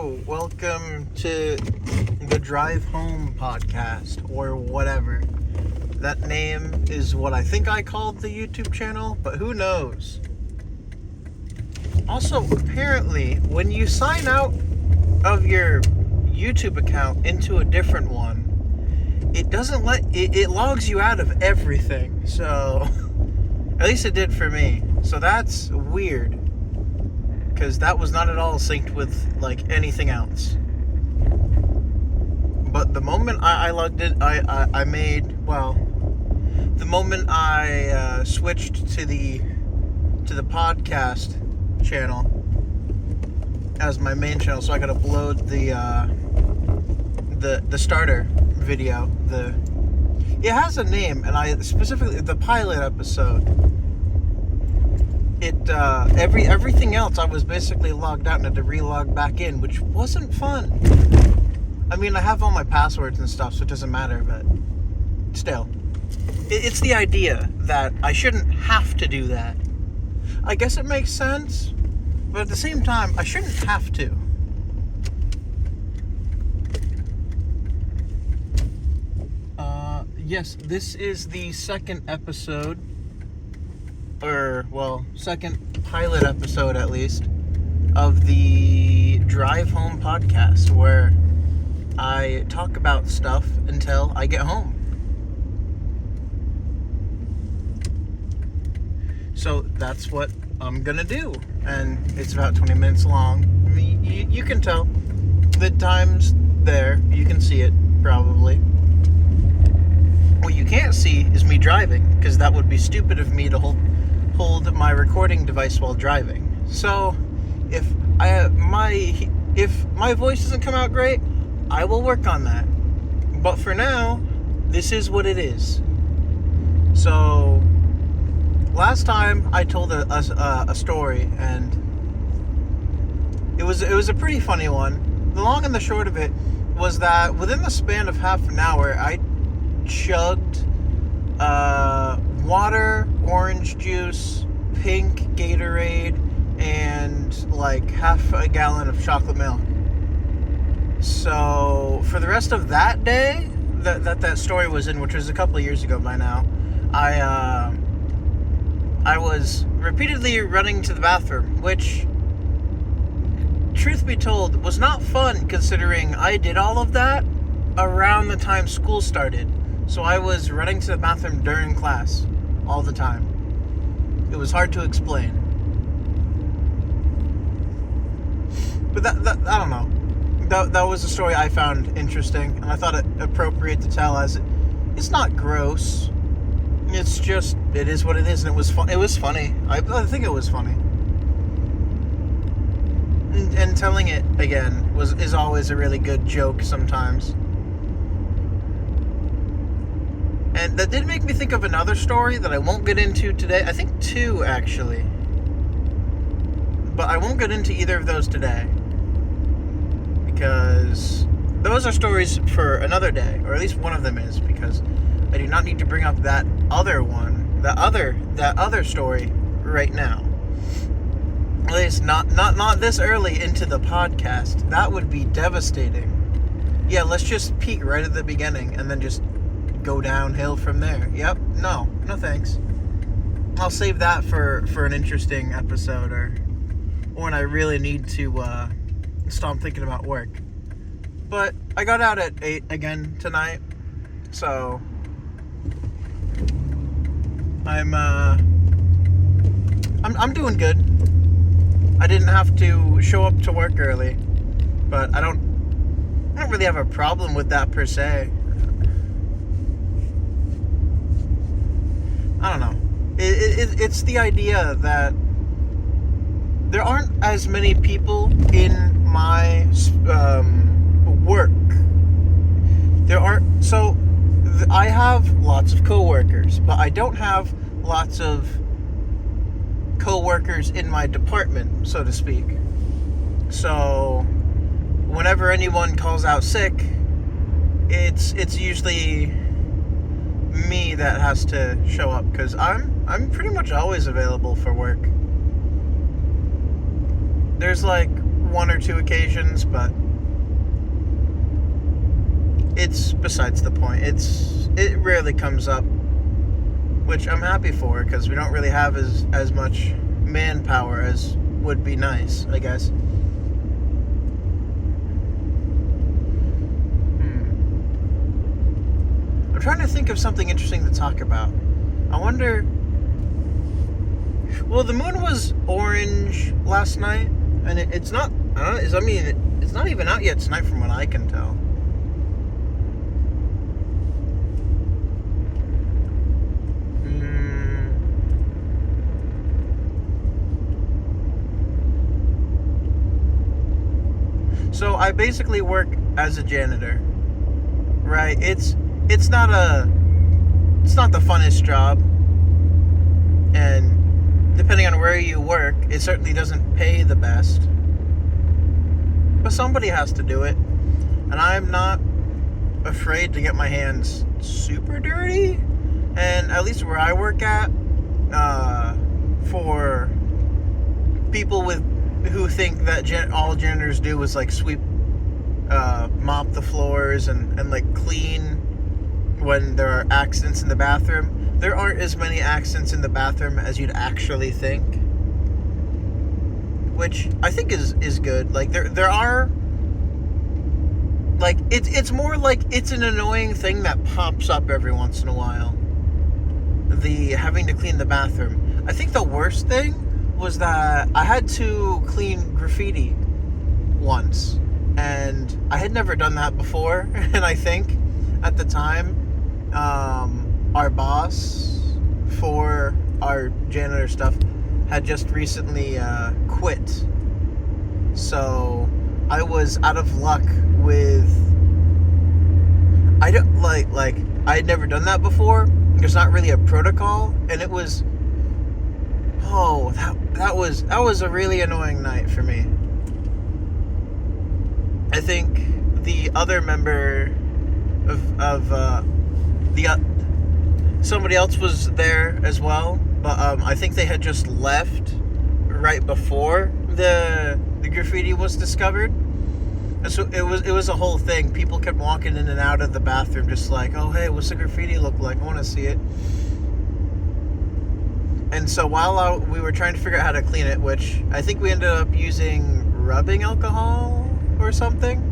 Hello, welcome to the Drive Home podcast, or whatever. That name is what I think I called the YouTube channel, but who knows? Also, apparently, when you sign out of your YouTube account into a different one, it doesn't it logs you out of everything. So, at least it did for me. So that's weird, because that was not at all synced with like anything else. But the moment I logged in, the moment I switched to the podcast channel as my main channel, so I could upload the starter video. It has a name, and I specifically the pilot episode. Everything else I was basically logged out and had to re-log back in, which wasn't fun. I mean, I have all my passwords and stuff, so it doesn't matter, but still. It's the idea that I shouldn't have to do that. I guess it makes sense, but at the same time, I shouldn't have to. Yes, this is the second episode, second pilot episode at least, of the Drive Home podcast, where I talk about stuff until I get home. So that's what I'm gonna do, and it's about 20 minutes long. I mean, you can tell the time's there. You can see it probably. What you can't see is me driving, because that would be stupid of me to hold my recording device while driving. So if my voice doesn't come out great, I will work on that. But for now, this is what it is. So last time I told a story, and it was a pretty funny one. The long and the short of it was that within the span of half an hour, I chugged water, orange juice, pink Gatorade, and like half a gallon of chocolate milk. So for the rest of that day that story was in, which was a couple of years ago by now, I was repeatedly running to the bathroom, which, truth be told, was not fun, considering I did all of that around the time school started. So I was running to the bathroom during class all the time. It was hard to explain. But that I don't know. That was a story I found interesting, and I thought it appropriate to tell, as it's not gross. It's just, it is what it is, and it was fun. It was funny. I think it was funny. And telling it again is always a really good joke sometimes. And that did make me think of another story that I won't get into today. I think two, actually. But I won't get into either of those today, because those are stories for another day, or at least one of them is, because I do not need to bring up that other one, that other story right now. At least not this early into the podcast. That would be devastating. Yeah, let's just peak right at the beginning and then just go downhill from there. Yep. No thanks. I'll save that for an interesting episode, or when I really need to stop thinking about work. But I got out at 8 again tonight, so I'm doing good. I didn't have to show up to work early, but I don't really have a problem with that per se. I don't know. It's the idea that there aren't as many people in my work. I have lots of coworkers, but I don't have lots of coworkers in my department, so to speak. So whenever anyone calls out sick, it's usually me that has to show up, because I'm pretty much always available for work. There's like one or two occasions, but it's besides the point. It rarely comes up, which I'm happy for, because we don't really have as much manpower as would be nice, I guess. I'm trying to think of something interesting to talk about. I wonder... Well, the moon was orange last night, and it's not... it's not even out yet tonight from what I can tell. So I basically work as a janitor, right? It's not the funnest job, and depending on where you work, it certainly doesn't pay the best. But somebody has to do it, and I'm not afraid to get my hands super dirty. And at least where I work at, for people who think that all janitors do is like sweep, mop the floors and like clean when there are accidents in the bathroom, there aren't as many accidents in the bathroom as you'd actually think, which I think is good. Like there are, like it's more like it's an annoying thing that pops up every once in a while, the having to clean the bathroom. I think the worst thing was that I had to clean graffiti once, and I had never done that before. And I think at the time, our boss for our janitor stuff had just recently quit, so I was out of luck with... I don't like I had never done that before. There's not really a protocol, and it was... Oh, that was a really annoying night for me. I think the other member of somebody else was there as well, but I think they had just left right before the graffiti was discovered. And so it was a whole thing. People kept walking in and out of the bathroom just like, oh hey, what's the graffiti look like? I want to see it. And so while we were trying to figure out how to clean it, which I think we ended up using rubbing alcohol or something.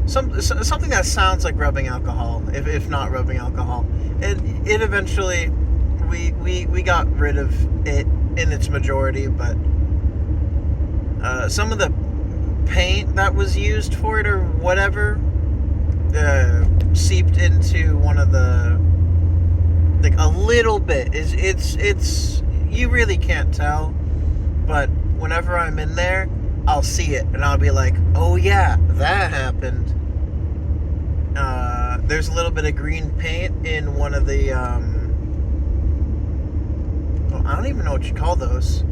Something that sounds like rubbing alcohol, if not rubbing alcohol. And it eventually, we got rid of it in its majority, but some of the paint that was used for it or whatever seeped into one of the... Like a little bit. It's you really can't tell, but whenever I'm in there, I'll see it and I'll be like, oh yeah, that happened. There's a little bit of green paint in one of the well, I don't even know what you call those.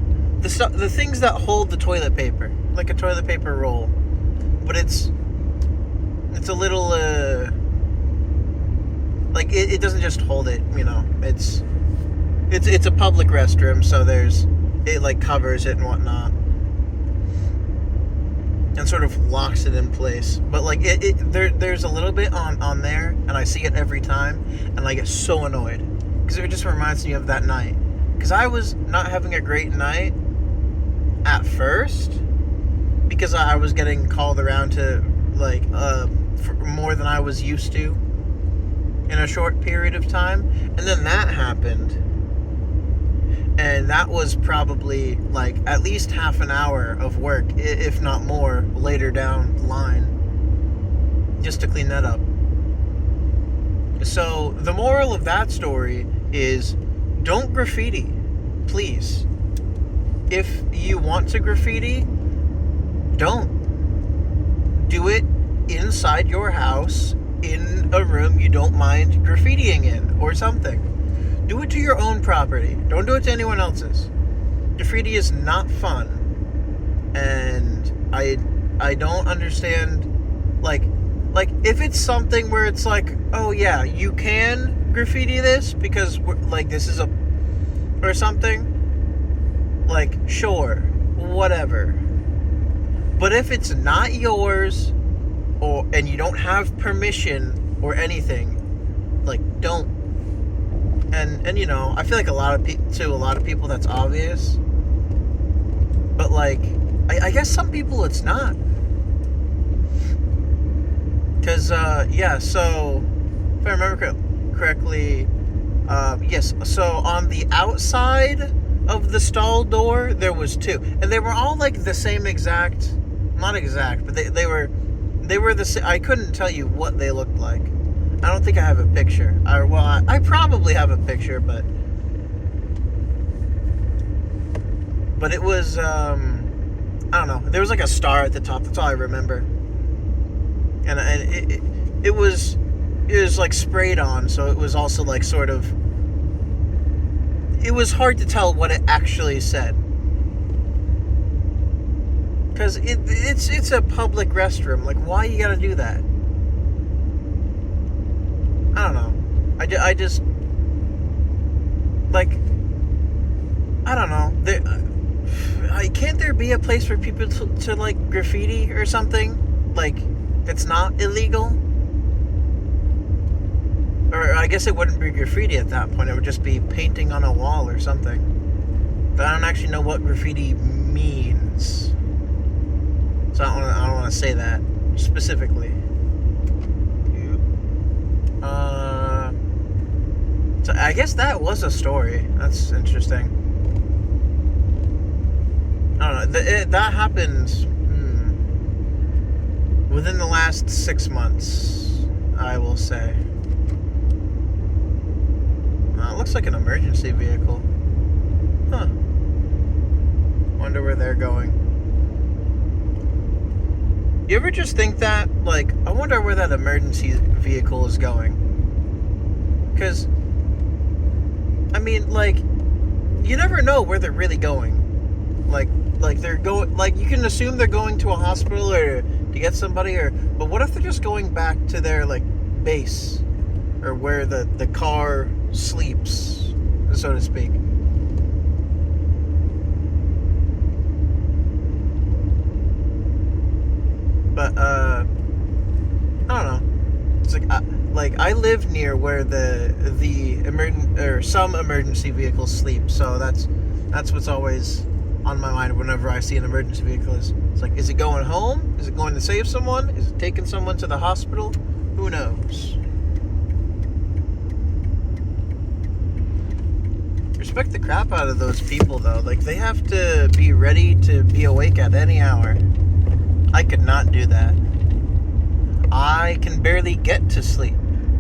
The things that hold the toilet paper, like a toilet paper roll, but it's a little like it doesn't just hold it, you know. It's a public restroom, so it like covers it and whatnot, and sort of locks it in place. But like there's a little bit on there, and I see it every time, and I get so annoyed because it just reminds me of that night. Because I was not having a great night at first, because I was getting called around to like for more than I was used to in a short period of time, and then that happened, and that was probably like at least half an hour of work, if not more, later down the line, just to clean that up. So the moral of that story is, don't graffiti, please. If you want to graffiti, don't do it inside your house, in a room you don't mind graffitiing in or something. Do it to your own property. Don't do it to anyone else's. Graffiti is not fun, and I don't understand, like if it's something where it's like, oh yeah, you can graffiti this because like this is or something, like sure, whatever. But if it's not yours, and you don't have permission or anything, like, don't. And you know, I feel like a lot of people that's obvious. But like, I guess some people it's not. Because yeah, so if I remember correctly, yes. So on the outside of the stall door, there was two, and they were all like the same exact. Not exact, but they were the same. I couldn't tell you what they looked like. I don't think I have a picture. I probably have a picture, but it was I don't know. There was like a star at the top. That's all I remember. And it was like sprayed on, so it was also like sort of. It was hard to tell what it actually said. Because it's a public restroom. Like, why you gotta do that? I don't know. I just... Like... I don't know. Can't there be a place for people to like, graffiti or something? Like, it's not illegal? Or I guess it wouldn't be graffiti at that point. It would just be painting on a wall or something. But I don't actually know what graffiti means. So I don't want to say that specifically. So I guess that was a story. That's interesting. I don't know. That happened within the last 6 months, I will say. It looks like an emergency vehicle. Huh. Wonder where they're going. You ever just think that, like, I wonder where that emergency vehicle is going? Because, I mean, like, you never know where they're really going. Like they're going, like, you can assume they're going to a hospital or to get somebody, but what if they're just going back to their, like, base? Or where the car sleeps, so to speak. But I don't know. It's like I live near where some emergency vehicles sleep, so that's what's always on my mind whenever I see an emergency vehicle. It's like, is it going home? Is it going to save someone? Is it taking someone to the hospital? Who knows? Respect the crap out of those people, though. Like, they have to be ready to be awake at any hour. I could not do that. I can barely get to sleep.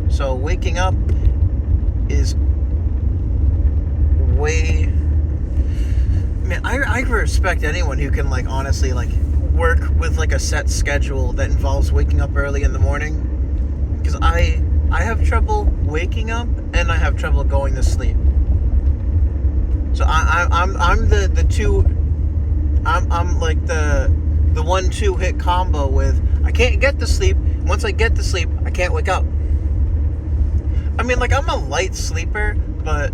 So waking up is way... Man, I respect anyone who can, like, honestly, like, work with, like, a set schedule that involves waking up early in the morning. Because I have trouble waking up, and I have trouble going to sleep. So I'm the two... I'm like the 1-2 hit combo with I can't get to sleep. Once I get to sleep, I can't wake up. I mean, like, I'm a light sleeper, but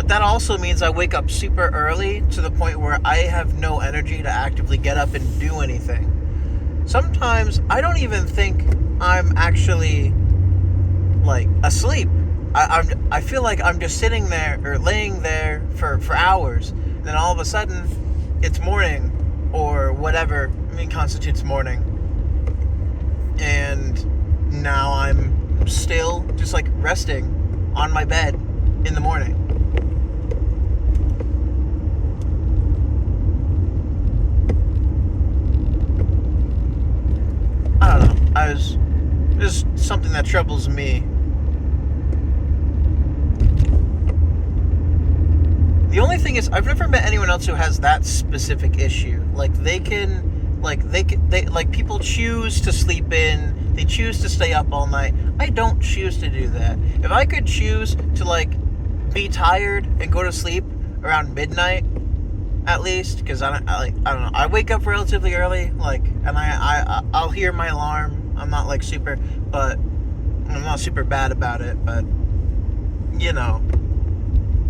that also means I wake up super early to the point where I have no energy to actively get up and do anything. Sometimes I don't even think I'm actually, like, asleep. I feel like I'm just sitting there or laying there for hours, and then all of a sudden it's morning or whatever constitutes morning, and now I'm still just, like, resting on my bed in the morning. I don't know. There's something that troubles me. The only thing is, I've never met anyone else who has that specific issue. Like, people choose to sleep in, they choose to stay up all night. I don't choose to do that. If I could choose to, like, be tired and go to sleep around midnight, at least, because I don't know, I wake up relatively early, like, and I'll hear my alarm. I'm not, like, I'm not super bad about it, but, you know,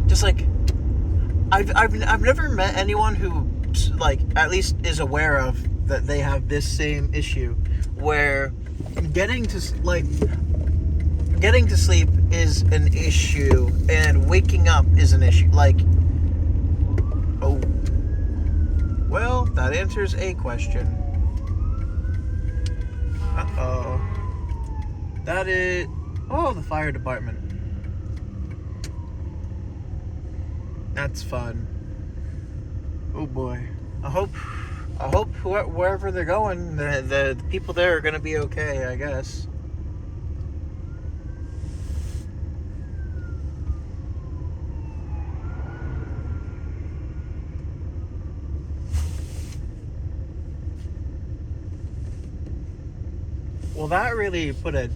just, like, I've never met anyone who like at least is aware of that they have this same issue where getting to sleep is an issue and waking up is an issue. Like, oh, well, that answers a question. Uh-oh. That is... Oh, the fire department. That's fun. Oh boy. I hope wherever they're going, the people there are going to be okay, I guess. Well, that really put a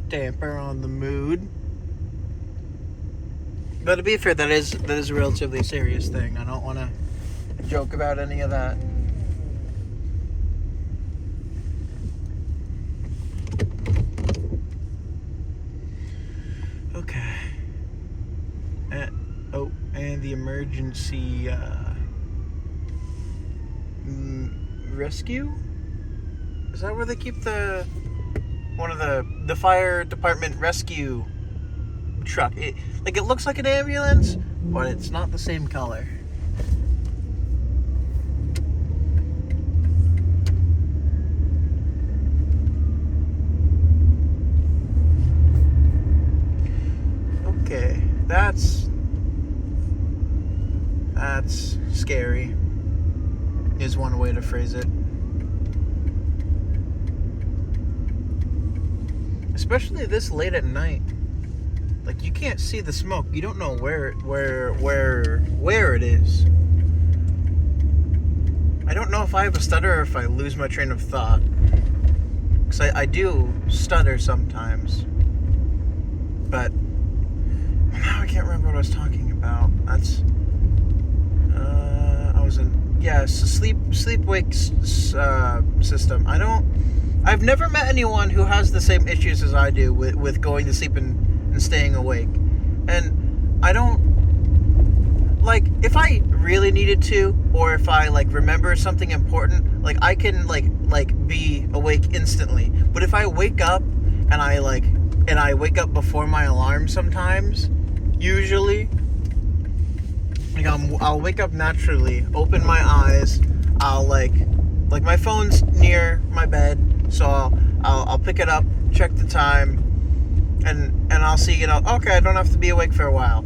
damper on the mood. But to be fair, that is a relatively serious thing. I don't want to joke about any of that. Okay. And the emergency rescue? Is that where they keep one of the fire department rescue truck? It looks like an ambulance, but it's not the same color. Okay, that's scary, is one way to phrase it. Especially this late at night. Like, you can't see the smoke. You don't know where it is. I don't know if I have a stutter or if I lose my train of thought. Because I do stutter sometimes. But now I can't remember what I was talking about. That's it's a sleep-wake system. I've never met anyone who has the same issues as I do with going to sleep and staying awake. And I don't, like, if I really needed to, or if I, like, remember something important, like, I can, like be awake instantly. But if I wake up and I wake up before my alarm sometimes, usually, like, I'll wake up naturally, open my eyes, I'll, like my phone's near my bed, so I'll pick it up, check the time, and I'll see, okay, I don't have to be awake for a while.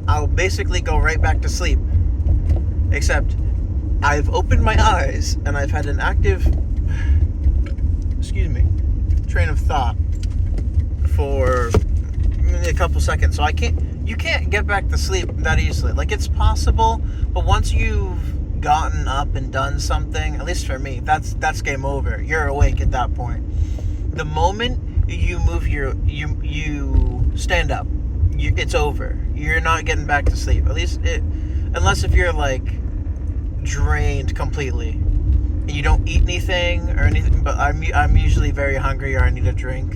I'll basically go right back to sleep. Except I've opened my eyes and I've had an active train of thought for maybe a couple seconds. So you can't get back to sleep that easily. Like, it's possible, but once you've gotten up and done something, at least for me, that's game over. You're awake at that point. The moment you move you stand up, it's over. You're not getting back to sleep. At least unless if you're, like, drained completely and you don't eat anything or anything. But I'm usually very hungry, or I need a drink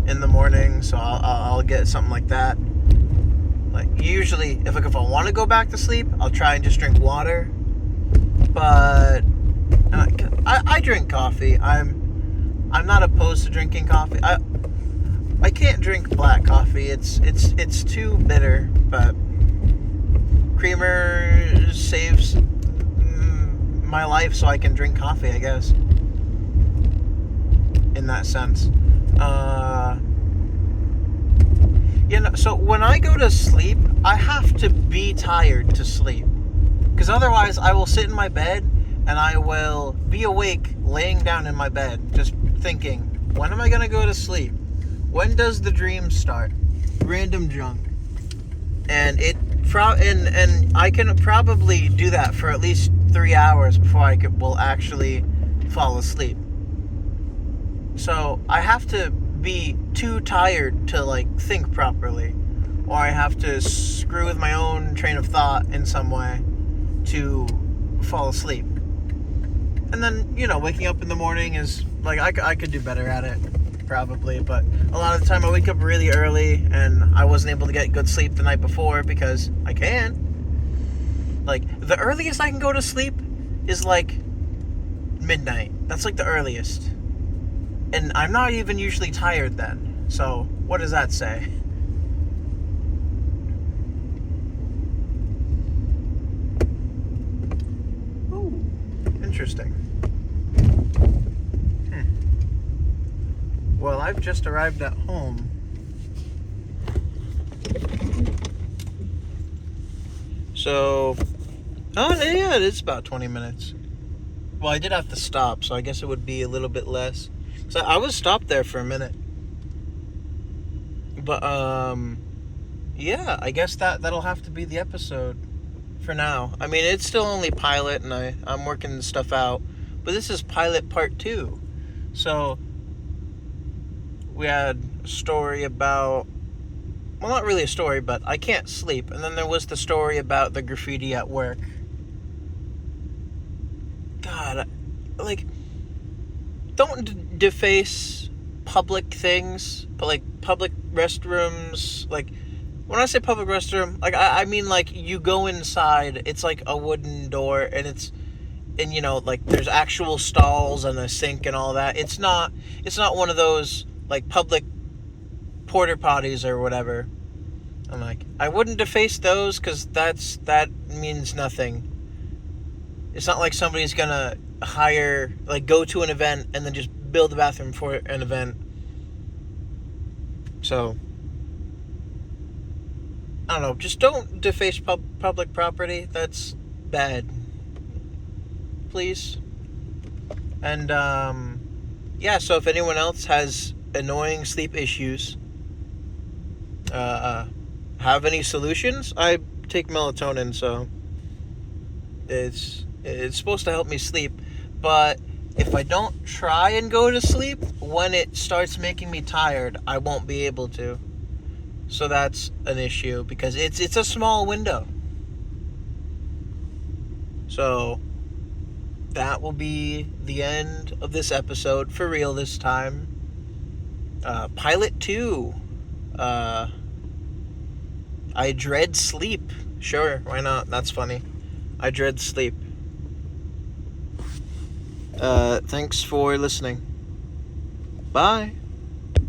in the morning, so I'll get something like that. Like, usually, if I want to go back to sleep, I'll try and just drink water. But I drink coffee. I'm not opposed to drinking coffee. I can't drink black coffee. It's too bitter. But creamer saves my life, so I can drink coffee, I guess. In that sense. So when I go to sleep, I have to be tired to sleep. Because otherwise, I will sit in my bed and I will be awake laying down in my bed, just thinking, when am I going to go to sleep? When does the dream start? Random junk. And I can probably do that for at least 3 hours before I will actually fall asleep. So I have to be too tired to, like, think properly, or I have to screw with my own train of thought in some way to fall asleep. And then, waking up in the morning is, like, I could do better at it, probably, but a lot of the time I wake up really early and I wasn't able to get good sleep the night before because I can. Like, the earliest I can go to sleep is like midnight. That's like the earliest. And I'm not even usually tired then. So, what does that say? Ooh, interesting. Well, I've just arrived at home. So, oh yeah, it is about 20 minutes. Well, I did have to stop, so I guess it would be a little bit less. So I was stopped there for a minute. But, yeah, I guess that'll have to be the episode for now. I mean, it's still only pilot, and I'm working stuff out. But this is pilot part 2. So, we had a story about... Well, not really a story, but I can't sleep. And then there was the story about the graffiti at work. God, like, don't deface public things, but like public restrooms. Like, when I say public restroom, like I mean like you go inside, it's like a wooden door, and you know, like there's actual stalls and a sink and all that. It's not one of those like public porta potties or whatever. I'm like, I wouldn't deface those because that means nothing. It's not like somebody's gonna go to an event and then just build a bathroom for an event. So, I don't know. Just don't deface public property. That's bad. Please. And, yeah, so if anyone else has annoying sleep issues, have any solutions? I take melatonin, so it's supposed to help me sleep, but if I don't try and go to sleep, when it starts making me tired, I won't be able to. So that's an issue, because it's a small window. So that will be the end of this episode, for real this time. Pilot 2. I dread sleep. Sure, why not? That's funny. I dread sleep. Thanks for listening. Bye.